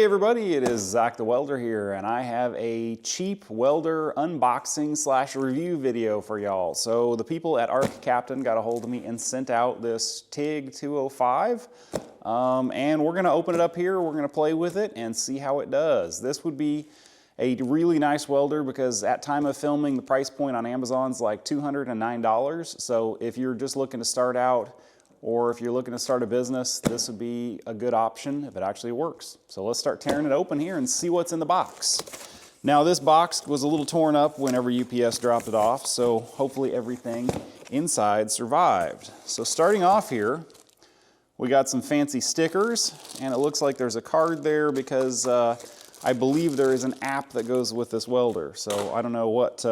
everybody, it is Zach the Welder here, and I have a cheap welder unboxing slash review video for y'all. So the people at Arccaptan got a hold of me and sent out this TIG205, and we're gonna open it up here, we're gonna play with it and see how it does. This would be a really nice welder because at time of filming, the price point on Amazon is like $209. So if you're just looking to start out, or if you're looking to start a business, this would be a good option if it actually works. So let's start tearing it open here and see what's in the box. Now this box was a little torn up whenever UPS dropped it off, so hopefully everything inside survived. So starting off here, we got some fancy stickers, and it looks like there's a card there because I believe there is an app that goes with this welder. So I don't know what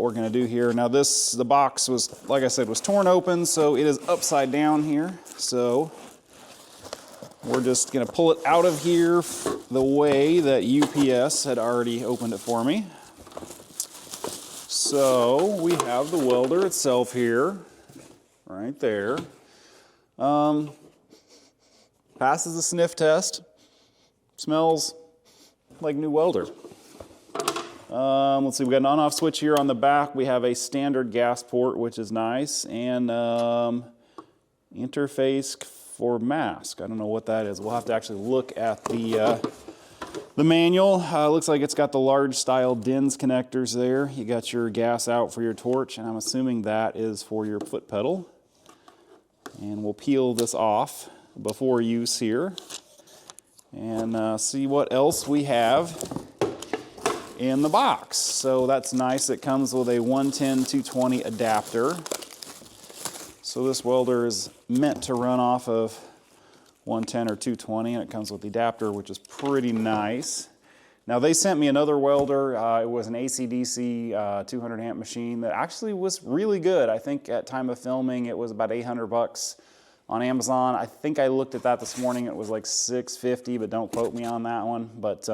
we're going to do here. Now the box was, like I said, was torn open, so it is upside down here. So we're just going to pull it out of here the way that UPS had already opened it for me. So we have the welder itself here, right there. Passes the sniff test. Smells like new welder. Let's see, we got an on-off switch here on the back. We have a standard gas port, which is nice, and interface for mask. I don't know what that is. We'll have to actually look at the manual. Looks like it's got the large style DINS connectors there. You got your gas out for your torch, and I'm assuming that is for your foot pedal. And we'll peel this off before use here and see what else we have in the box. So that's nice. It comes with a 110-220 adapter. So this welder is meant to run off of 110 or 220, and it comes with the adapter, which is pretty nice. Now they sent me another welder. It was an AC/DC 200 amp machine that actually was really good. I think at time of filming it was about 800 bucks on Amazon. I think I looked at that this morning. It was like $650, but don't quote me on that one. But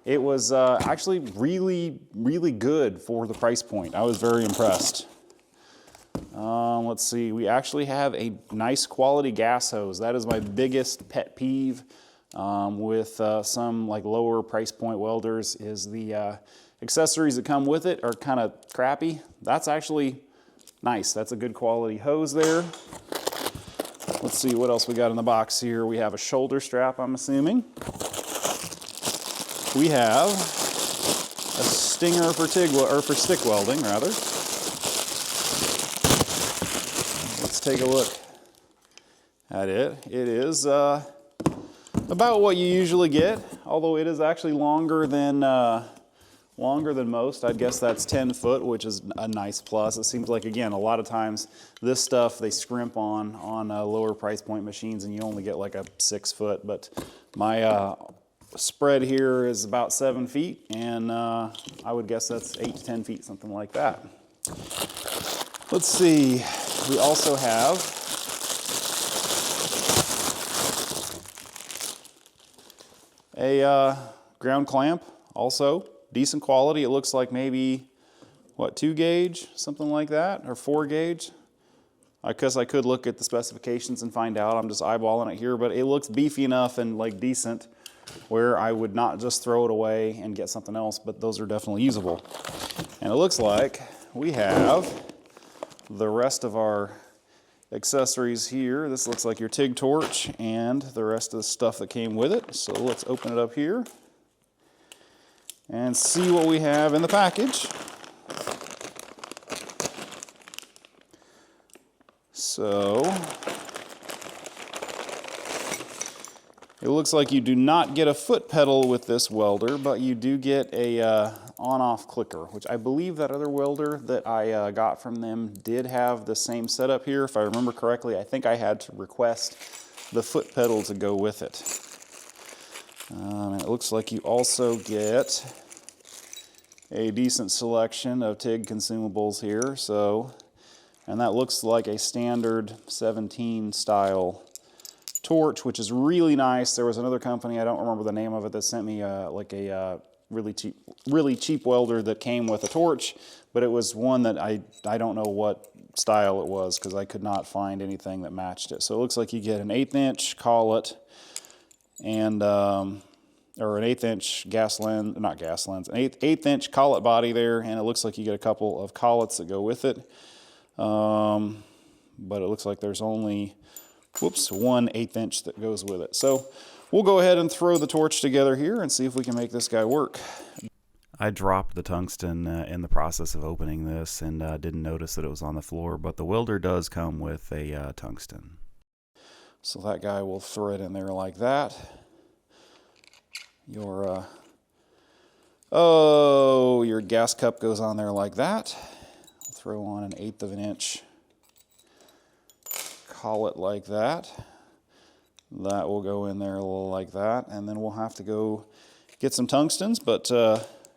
it was actually really good for the price point. I was very impressed. Let's see, we actually have a nice quality gas hose. That is my biggest pet peeve with some like lower price point welders is the accessories that come with it are kind of crappy. That's actually nice. That's a good quality hose there. Let's see what else we got in the box here. We have a shoulder strap, I'm assuming. We have a stinger for stick welding, rather. Let's take a look at it. It is about what you usually get, although it is actually longer than most. I'd guess that's 10 foot, which is a nice plus. It seems like, again, a lot of times this stuff they scrimp on lower price point machines, and you only get like a 6 foot. But my spread here is about 7 feet, and I would guess that's 8 to 10 feet, something like that. Let's see, we also have a ground clamp, also decent quality. It looks like maybe, what, 2 gauge, something like that, or 4 gauge. I guess I could look at the specifications and find out. I'm just eyeballing it here, but it looks beefy enough and like decent where I would not just throw it away and get something else, but those are definitely usable. And it looks like we have the rest of our accessories here. This looks like your TIG torch and the rest of the stuff that came with it. So let's open it up here and see what we have in the package. So it looks like you do not get a foot pedal with this welder, but you do get a on-off clicker, which I believe that other welder that I got from them did have the same setup here. If I remember correctly, I think I had to request the foot pedal to go with it. And it looks like you also get a decent selection of TIG consumables here. And that looks like a standard 17 style torch, which is really nice. There was another company, I don't remember the name of it, that sent me like a really cheap welder that came with a torch, but it was one that I don't know what style it was because I could not find anything that matched it. So it looks like you get an 1/8 inch collet, and or an 1/8 inch gas lens, not gas lens, an eighth inch collet body there, and it looks like you get a couple of collets that go with it. But it looks like there's only, whoops, 1/8 inch that goes with it. So we'll go ahead and throw the torch together here and see if we can make this guy work. I dropped the tungsten in the process of opening this and didn't notice that it was on the floor, but the welder does come with a tungsten. So that guy will throw it in there like that. Your gas cup goes on there like that. Throw on an 1/8 of an inch collet like that. That will go in there like that, and then we'll have to go get some tungstens, but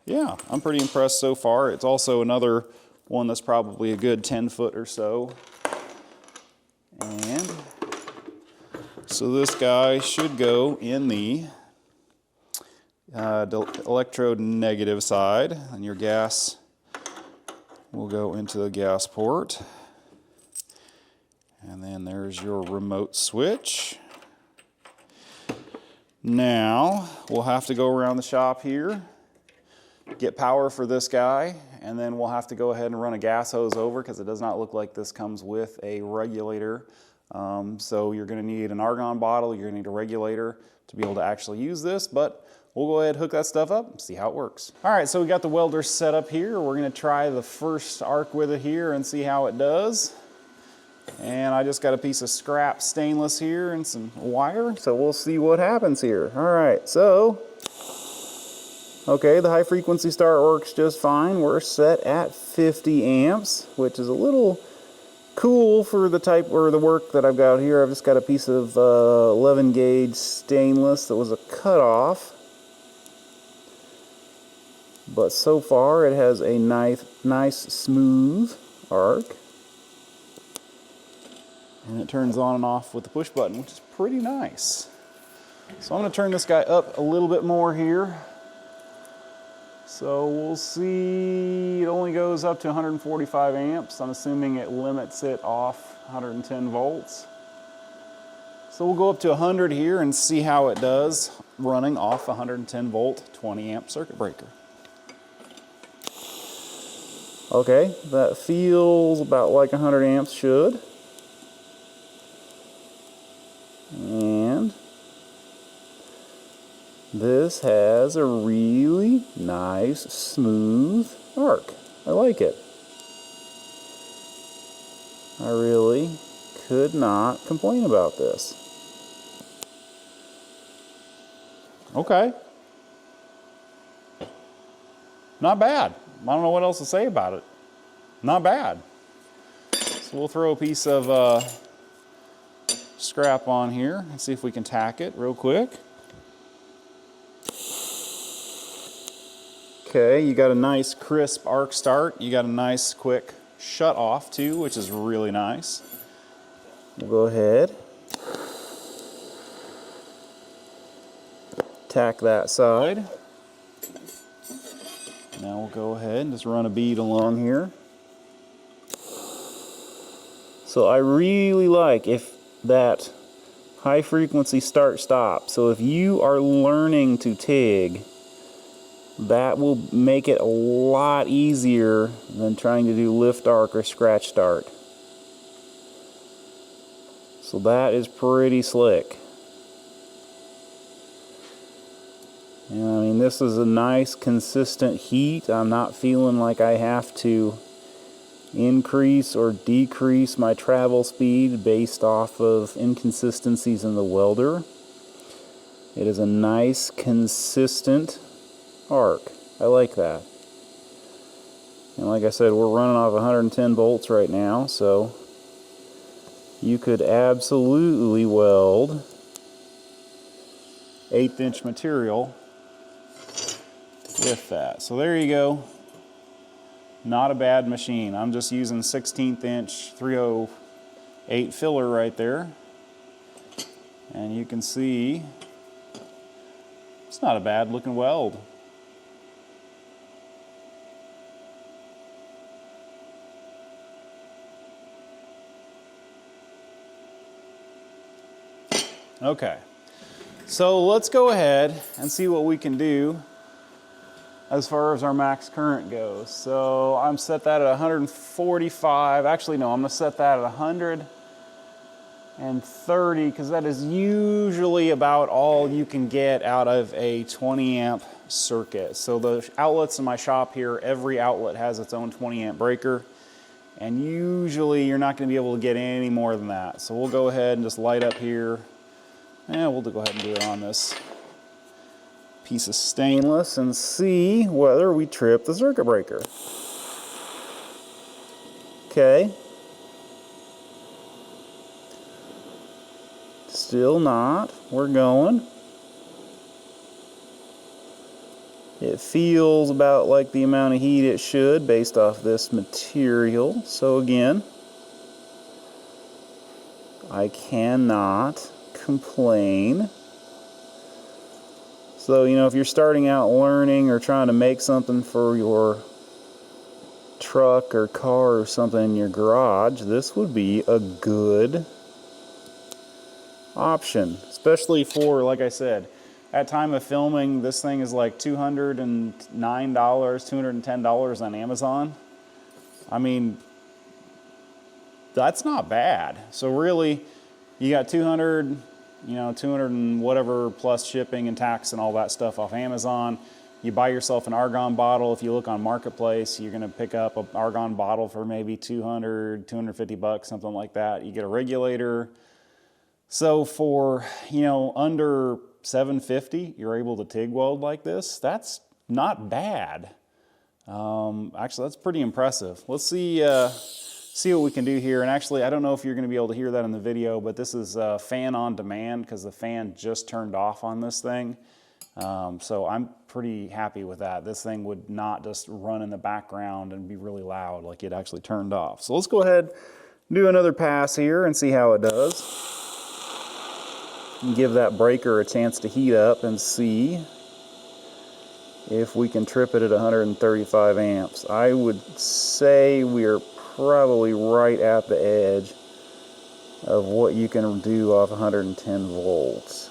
yeah, I'm pretty impressed so far. It's also another one that's probably a good 10 foot or so. And so this guy should go in the electrode negative side, and your gas will go into the gas port. And then there's your remote switch. Now we'll have to go around the shop here, get power for this guy, and then we'll have to go ahead and run a gas hose over because it does not look like this comes with a regulator. So you're going to need an argon bottle, you're going to need a regulator to be able to actually use this, but we'll go ahead and hook that stuff up and see how it works. All right, so we got the welder set up here. We're going to try the first arc with it here and see how it does. And I just got a piece of scrap stainless here and some wire, so we'll see what happens here. All right, so, okay, the high frequency start works just fine. We're set at 50 amps, which is a little cool for the type or the work that I've got here. I've just got a piece of 11 gauge stainless that was a cutoff. But so far it has a nice smooth arc. And it turns on and off with the push button, which is pretty nice. So I'm going to turn this guy up a little bit more here. So we'll see, it only goes up to 145 amps. I'm assuming it limits it off 110 volts. So we'll go up to 100 here and see how it does running off 110 volt 20 amp circuit breaker. Okay, that feels about like 100 amps should. And this has a really nice smooth arc. I like it. I really could not complain about this. Okay. Not bad. I don't know what else to say about it. Not bad. So we'll throw a piece of scrap on here and see if we can tack it real quick. Okay, you got a nice crisp arc start. You got a nice quick shut off too, which is really nice. We'll go ahead, tack that side. Now we'll go ahead and just run a bead along here. So I really like if that high frequency start stop. So if you are learning to TIG, that will make it a lot easier than trying to do lift arc or scratch start. So that is pretty slick. And I mean, this is a nice consistent heat. I'm not feeling like I have to increase or decrease my travel speed based off of inconsistencies in the welder. It is a nice consistent arc. I like that. And like I said, we're running off 110 volts right now, so you could absolutely weld 1/8 inch material with that. So there you go. Not a bad machine. I'm just using 16th inch 308 filler right there. And you can see it's not a bad looking weld. Okay, So let's go ahead and see what we can do as far as our max current goes. So I'm set that at 145. Actually, no, I'm gonna set that at 130 because that is usually about all you can get out of a 20 amp circuit. So the outlets in my shop here, every outlet has its own 20 amp breaker. And usually you're not gonna be able to get any more than that. So we'll go ahead and just light up here. And we'll go ahead and do it on this piece of stainless and see whether we trip the circuit breaker. Okay. Still not. We're going. It feels about like the amount of heat it should based off this material. So again, I cannot complain. So, you know, if you're starting out learning or trying to make something for your truck or car or something in your garage, this would be a good option, especially for, like I said, at time of filming, this thing is like $209, $210 on Amazon. I mean, that's not bad. So really, you got 200, you know, 200 and whatever plus shipping and tax and all that stuff off Amazon. You buy yourself an argon bottle. If you look on Marketplace, you're gonna pick up an argon bottle for maybe 200, 250 bucks, something like that. You get a regulator. So for, you know, under 750, you're able to TIG weld like this. That's not bad. Actually, that's pretty impressive. Let's see what we can do here. And actually, I don't know if you're going to be able to hear that in the video, but this is fan on demand because the fan just turned off on this thing. So I'm pretty happy with that. This thing would not just run in the background and be really loud like it actually turned off. So let's go ahead and do another pass here and see how it does. And give that breaker a chance to heat up and see if we can trip it at 135 amps. I would say we're probably right at the edge of what you can do off 110 volts.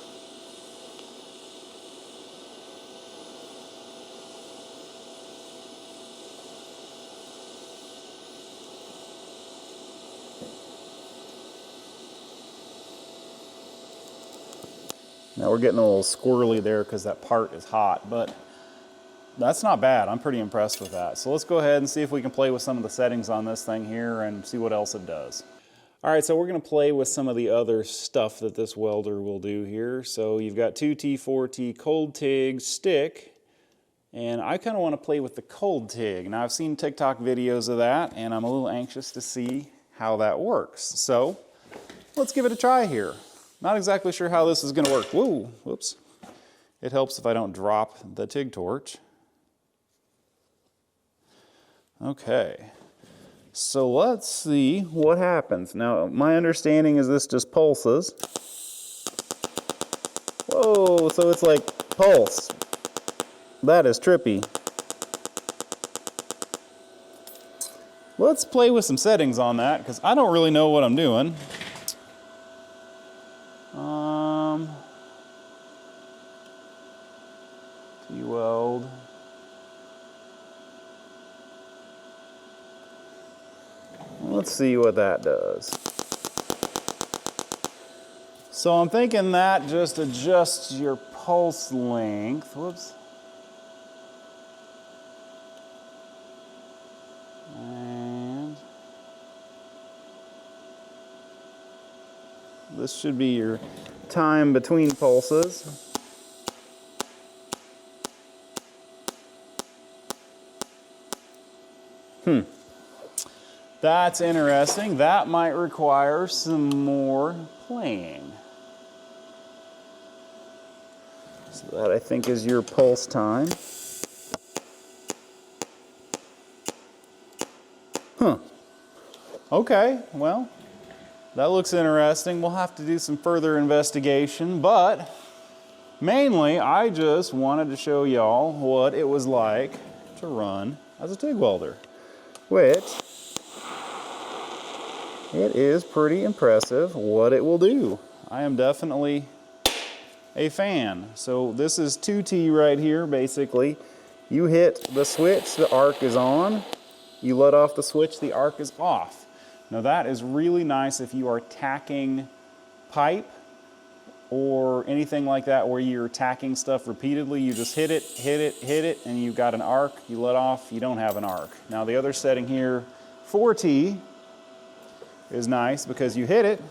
Now we're getting a little squirrely there because that part is hot, but that's not bad. I'm pretty impressed with that. So let's go ahead and see if we can play with some of the settings on this thing here and see what else it does. All right, so we're gonna play with some of the other stuff that this welder will do here. So you've got 2T, 4T, cold TIG, stick, and I kind of want to play with the cold TIG. Now I've seen TikTok videos of that, and I'm a little anxious to see how that works. So let's give it a try here. Not exactly sure how this is gonna work. Whoa, whoops. It helps if I don't drop the TIG torch. Okay, so let's see what happens. Now, my understanding is this just pulses. Whoa, so it's like pulse. That is trippy. Let's play with some settings on that because I don't really know what I'm doing. Weld. Let's see what that does. So I'm thinking that just adjusts your pulse length. Whoops. And this should be your time between pulses. That's interesting. That might require some more playing. So that I think is your pulse time. Huh. Okay, well, that looks interesting. We'll have to do some further investigation, but mainly I just wanted to show y'all what it was like to run as a TIG welder, which it is pretty impressive what it will do. I am definitely a fan. So this is 2T right here, basically. You hit the switch, the arc is on. You let off the switch, the arc is off. Now that is really nice if you are tacking pipe or anything like that where you're tacking stuff repeatedly. You just hit it, hit it, hit it, and you've got an arc. You let off, you don't have an arc. Now the other setting here, 4T, is nice because you hit it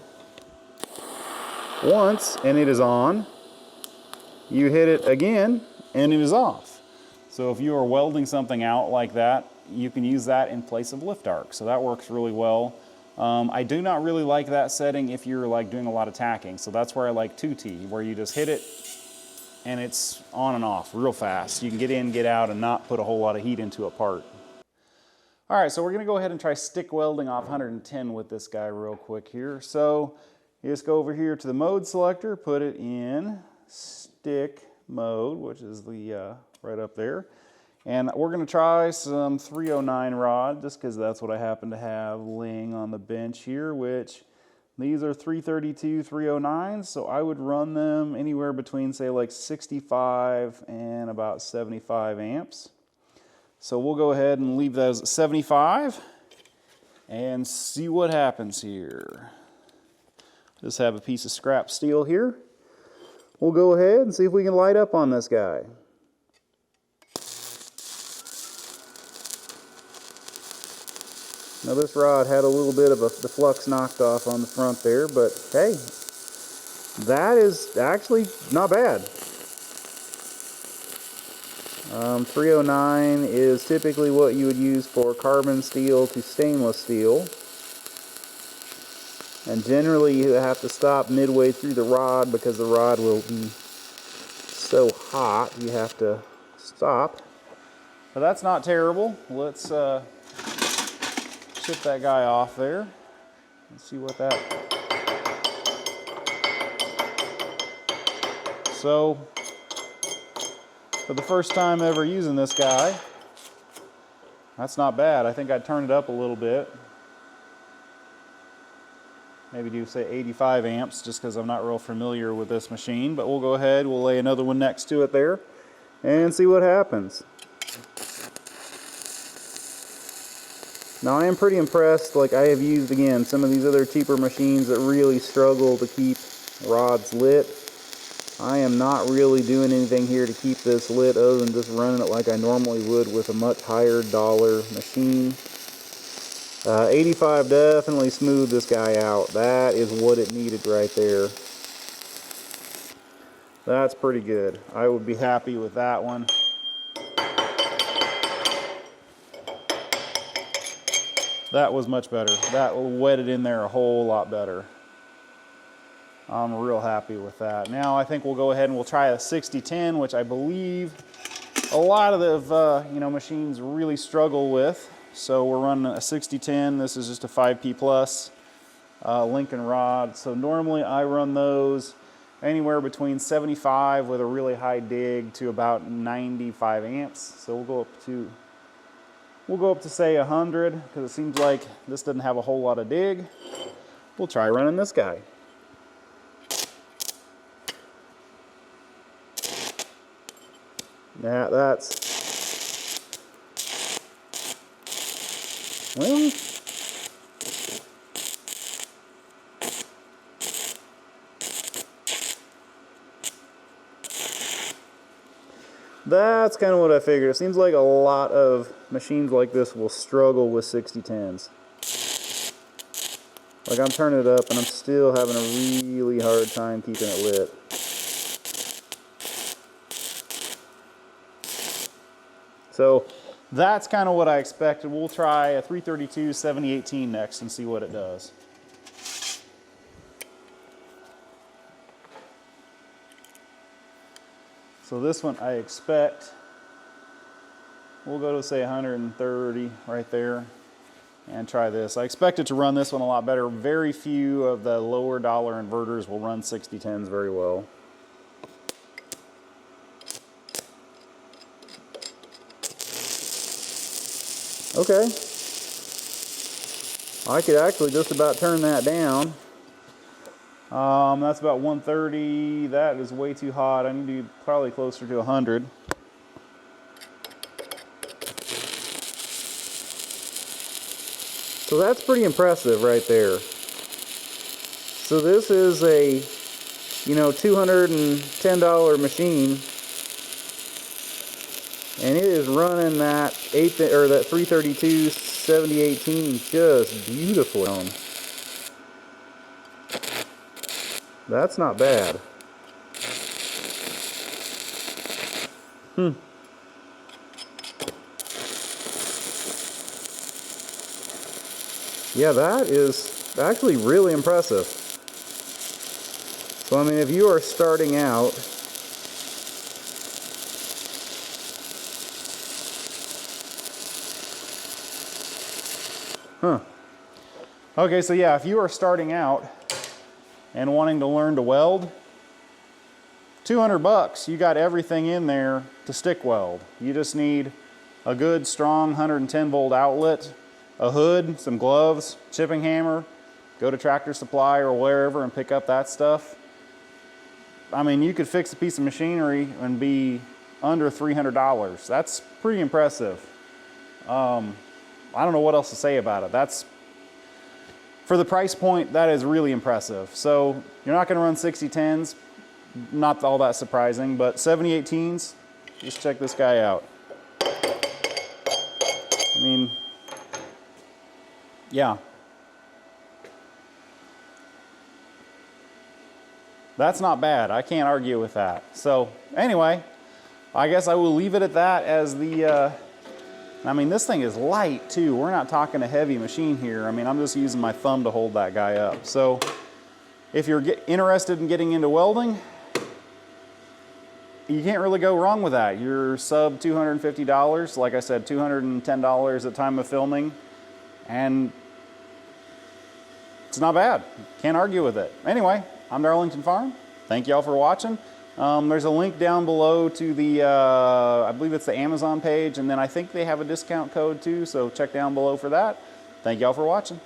once and it is on. You hit it again and it is off. So if you are welding something out like that, you can use that in place of lift arc. So that works really well. I do not really like that setting if you're like doing a lot of tacking. So that's where I like 2T, where you just hit it and it's on and off real fast. You can get in, get out, and not put a whole lot of heat into a part. All right, so we're gonna go ahead and try stick welding off 110 with this guy real quick here. So you just go over here to the mode selector, put it in stick mode, which is the right up there. And we're gonna try some 309 rod, just because that's what I happen to have laying on the bench here, which these are 332 309s, so I would run them anywhere between, say, like 65 and about 75 amps. So we'll go ahead and leave those at 75 and see what happens here. Just have a piece of scrap steel here. We'll go ahead and see if we can light up on this guy. Now this rod had a little bit of the flux knocked off on the front there, but hey, that is actually not bad. 309 is typically what you would use for carbon steel to stainless steel. And generally you have to stop midway through the rod because the rod will be so hot you have to stop. But that's not terrible. Let's chip that guy off there and see what that. So for the first time ever using this guy, that's not bad. I think I'd turn it up a little bit. Maybe do, say, 85 amps, just because I'm not real familiar with this machine. But we'll go ahead, we'll lay another one next to it there and see what happens. Now I am pretty impressed. Like, I have used, again, some of these other cheaper machines that really struggle to keep rods lit. I am not really doing anything here to keep this lit other than just running it like I normally would with a much higher dollar machine. 85 definitely smoothed this guy out. That is what it needed right there. That's pretty good. I would be happy with that one. That was much better. That wetted in there a whole lot better. I'm real happy with that. Now I think we'll go ahead and we'll try a 6010, which I believe a lot of the machines really struggle with. So we're running a 6010. This is just a 5P plus Lincoln rod. So normally I run those anywhere between 75 with a really high dig to about 95 amps. So we'll go up to say 100 because it seems like this doesn't have a whole lot of dig. We'll try running this guy. Yeah, that's, well, that's kind of what I figured. It seems like a lot of machines like this will struggle with 6010s. Like, I'm turning it up and I'm still having a really hard time keeping it lit. So that's kind of what I expected. We'll try a 332 7018 next and see what it does. So this one I expect, we'll go to say 130 right there and try this. I expect it to run this one a lot better. Very few of the lower dollar inverters will run 6010s very well. Okay, I could actually just about turn that down. That's about 130. That is way too hot. I need to be probably closer to 100. So that's pretty impressive right there. So this is a, $210 machine, and it is running that 332 7018 just beautifully. That's not bad. Yeah, that is actually really impressive. So I mean, if you are starting out, okay, so yeah, if you are starting out and wanting to learn to weld, $200, you got everything in there to stick weld. You just need a good strong 110 volt outlet, a hood, some gloves, chipping hammer, go to Tractor Supply or wherever and pick up that stuff. I mean, you could fix a piece of machinery and be under $300. That's pretty impressive. I don't know what else to say about it. That's, for the price point, that is really impressive. So you're not going to run 6010s, not all that surprising, but 7018s, just check this guy out. I mean, yeah. That's not bad. I can't argue with that. So anyway, I guess I will leave it at that as the, I mean, this thing is light too. We're not talking a heavy machine here. I mean, I'm just using my thumb to hold that guy up. So if you're interested in getting into welding, you can't really go wrong with that. You're sub $250. Like I said, $210 at the time of filming. And it's not bad. Can't argue with it. Anyway, I'm Darlington Farm. Thank y'all for watching. There's a link down below to the, I believe it's the Amazon page, and then I think they have a discount code too, so check down below for that. Thank y'all for watching.